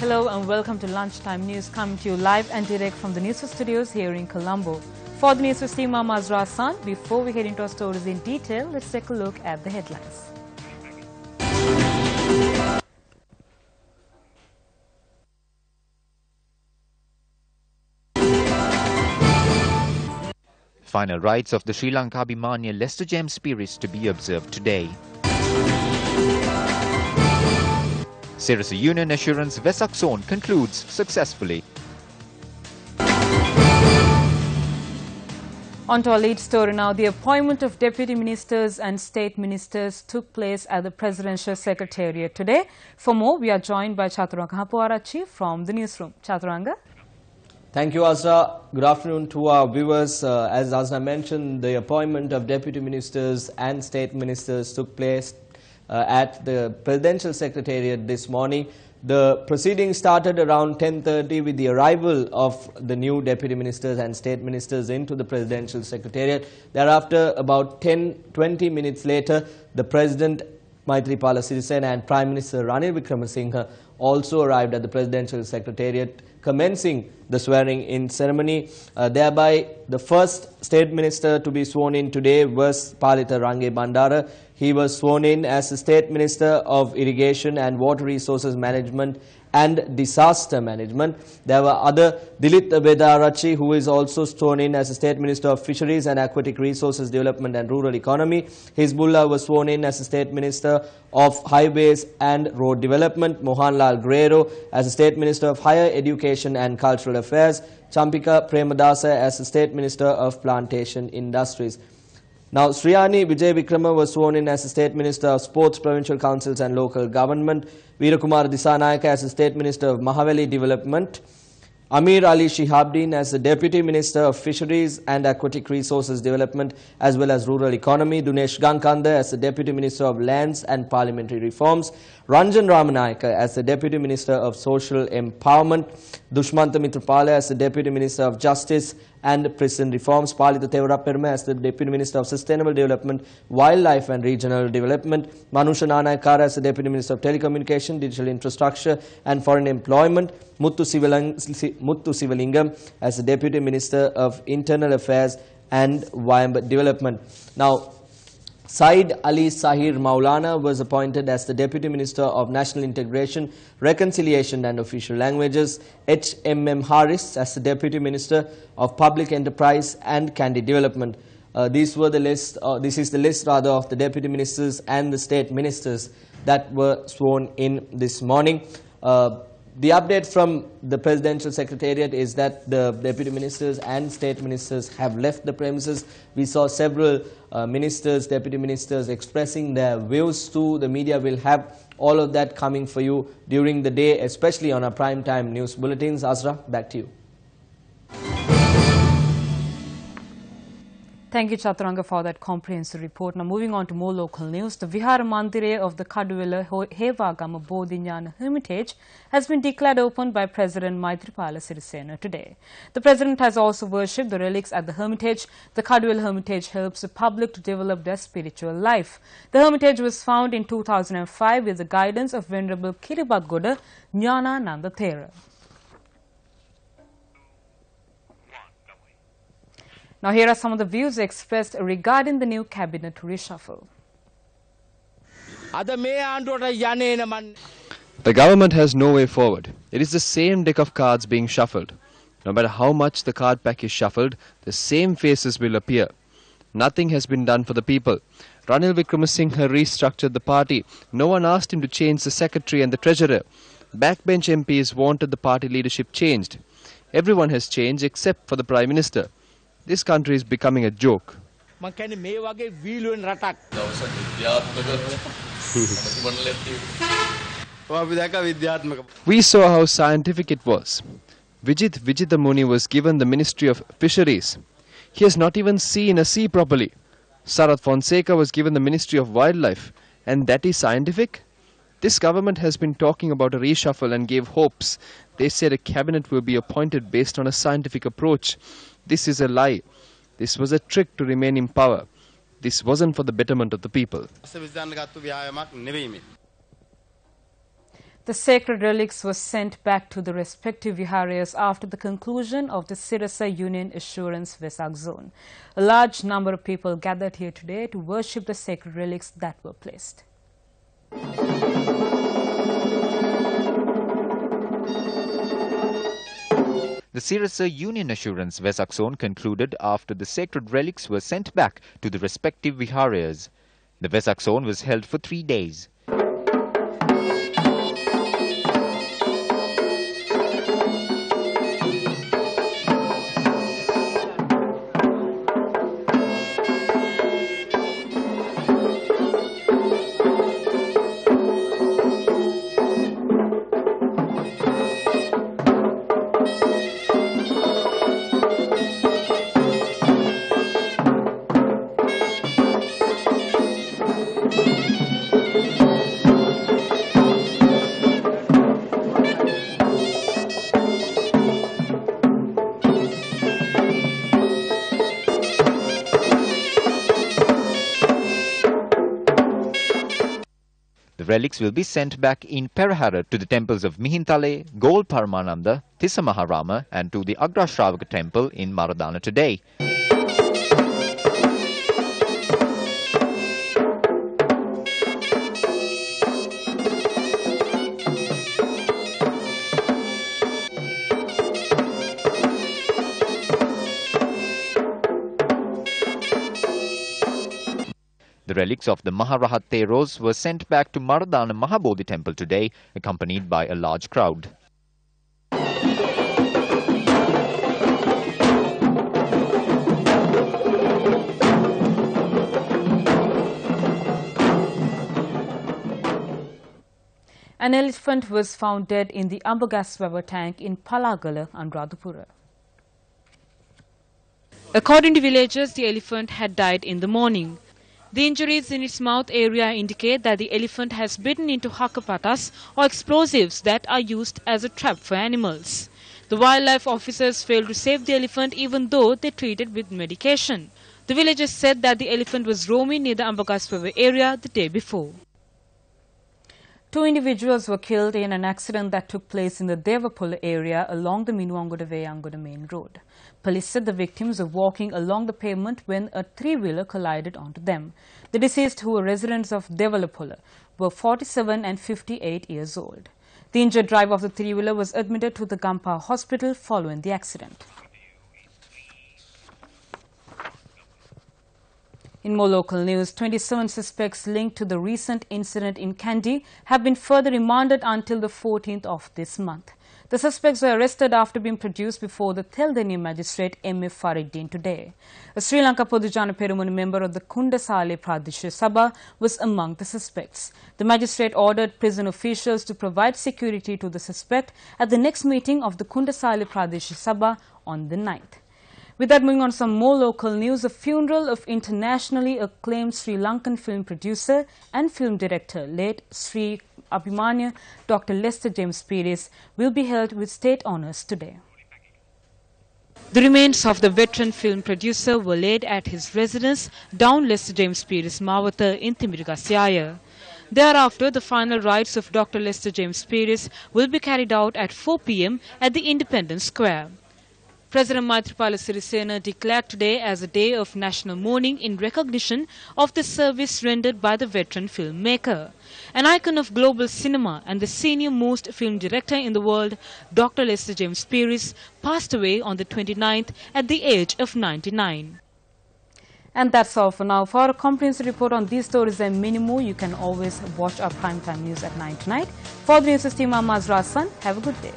Hello and welcome to Lunchtime News, coming to you live and direct from the Newsfirst studios here in Colombo. For the Newsfirst team, I'm Azra Hassan. Before we head into our stories in detail, let's take a look at the headlines. Final rites of the Sri Lanka Bhimania Lester Gem spirits to be observed today. Sirasa Union Assurance Vesak Zone concludes successfully. On to our lead story now. The appointment of deputy ministers and state ministers took place at the Presidential Secretariat today. For more, we are joined by Chaturanga Hapuarachi from the newsroom. Chaturanga. Thank you, Azra. Good afternoon to our viewers. As Azra mentioned, the appointment of deputy ministers and state ministers took place at the Presidential Secretariat this morning. The proceedings started around 10:30 with the arrival of the new deputy ministers and state ministers into the Presidential Secretariat. Thereafter, about 10-20 minutes later, the President Maithripala Sirisena and Prime Minister Ranil Wickremesinghe also arrived at the Presidential Secretariat, commencing the swearing-in ceremony. Thereby, the first state minister to be sworn in today was Palitha Range Bandara. He was sworn in as the State Minister of Irrigation and Water Resources Management and Disaster Management. There were other Dilith Bedarachi, who is also sworn in as the State Minister of Fisheries and Aquatic Resources Development and Rural Economy. Hizbullah was sworn in as the State Minister of Highways and Road Development. Mohanlal Guerrero as the State Minister of Higher Education and Cultural Affairs. Champika Premadasa as the State Minister of Plantation Industries. Now, Sriyani Vijay Vikrama was sworn in as the State Minister of Sports, Provincial Councils and Local Government. Veerakumar Disanayaka as the State Minister of Mahaveli Development. Amir Ali Shihabdin as the Deputy Minister of Fisheries and Aquatic Resources Development as well as Rural Economy. Dunesh Gankanda as the Deputy Minister of Lands and Parliamentary Reforms. Ranjan Ramanayaka as the Deputy Minister of Social Empowerment. Dushmanta Mitrapala as the Deputy Minister of Justice and Prison Reforms. Palitha Tevaraperma as the Deputy Minister of Sustainable Development, Wildlife and Regional Development. Manusha Nanayakara as the Deputy Minister of Telecommunication, Digital Infrastructure and Foreign Employment. Muthu Sivalingam as the Deputy Minister of Internal Affairs and Environment Development. Now, Said Ali Sahir Maulana was appointed as the Deputy Minister of National Integration, Reconciliation and Official Languages. H.M.M. Harris as the Deputy Minister of Public Enterprise and Candy Development. This is the list rather of the Deputy Ministers and the State Ministers that were sworn in this morning. The update from the Presidential Secretariat is that the Deputy Ministers and State Ministers have left the premises. We saw several ministers, Deputy Ministers expressing their views to the media. We'll have all of that coming for you during the day, especially on our prime time news bulletins. Azra, back to you. Thank you, Chaturanga, for that comprehensive report. Now, moving on to more local news. The Vihara Mandire of the Kaduwela Hevagama Bodhinyana Hermitage has been declared open by President Maithripala Sirisena today. The President has also worshipped the relics at the Hermitage. The Kaduwela Hermitage helps the public to develop their spiritual life. The Hermitage was founded in 2005 with the guidance of Venerable Kiribagoda Jnana Nanda Thera. Now, here are some of the views expressed regarding the new cabinet reshuffle. The government has no way forward. It is the same deck of cards being shuffled. No matter how much the card pack is shuffled, the same faces will appear. Nothing has been done for the people. Ranil Wickremesinghe restructured the party. No one asked him to change the secretary and the treasurer. Backbench MPs wanted the party leadership changed. Everyone has changed except for the Prime Minister. This country is becoming a joke. We saw how scientific it was. Vijit Vijitamuni was given the Ministry of Fisheries. He has not even seen a sea properly. Sarath Fonseca was given the Ministry of Wildlife. And that is scientific? This government has been talking about a reshuffle and gave hopes. They said a cabinet will be appointed based on a scientific approach. This is a lie. This was a trick to remain in power. This wasn't for the betterment of the people. The sacred relics were sent back to the respective viharas after the conclusion of the Sirasa Union Assurance Vesak Zone. A large number of people gathered here today to worship the sacred relics that were placed. The Sirasa Union Assurance Vesak Zone concluded after the sacred relics were sent back to the respective viharas. The Vesak Zone was held for 3 days. The relics will be sent back in Perahara to the temples of Mihintale, Gol Paramananda, Tissa Maharama and to the Agrashravaka temple in Maradana today. The relics of the Maharahat Theros were sent back to Maradana Mahabodhi temple today, accompanied by a large crowd. An elephant was found dead in the Ambagaswava tank in Palagala, Anuradhapura. According to villagers, the elephant had died in the morning. The injuries in its mouth area indicate that the elephant has bitten into hakapatas or explosives that are used as a trap for animals. The wildlife officers failed to save the elephant even though they treated with medication. The villagers said that the elephant was roaming near the Ambagaswava area the day before. 2 individuals were killed in an accident that took place in the Devapula area along the Minuangoda-Veyangoda main road. Police said the victims were walking along the pavement when a 3-wheeler collided onto them. The deceased, who were residents of Devapula, were 47 and 58 years old. The injured driver of the 3-wheeler was admitted to the Gampa hospital following the accident. In more local news, 27 suspects linked to the recent incident in Kandy have been further remanded until the 14th of this month. The suspects were arrested after being produced before the Teldeni magistrate M.F. Faridin today. A Sri Lanka Podujana Perumuni member of the Kundasale Pradesha Sabha was among the suspects. The magistrate ordered prison officials to provide security to the suspect at the next meeting of the Kundasale Pradesha Sabha on the 9th. With that, moving on to some more local news, the funeral of internationally acclaimed Sri Lankan film producer and film director, late Sri Abhimanya Dr. Lester James Pires, will be held with state honours today. The remains of the veteran film producer were laid at his residence down Lester James Pires Mawatha in Thimiragasyaya. Thereafter, the final rites of Dr. Lester James Pires will be carried out at 4 p.m. at the Independence Square. President Maithripala Sirisena declared today as a day of national mourning in recognition of the service rendered by the veteran filmmaker. An icon of global cinema and the senior most film director in the world, Dr. Lester James Pires passed away on the 29th at the age of 99. And that's all for now. For a comprehensive report on these stories and many more, you can always watch our primetime news at 9 tonight. For the news team, I'm Azra Hassan. Have a good day.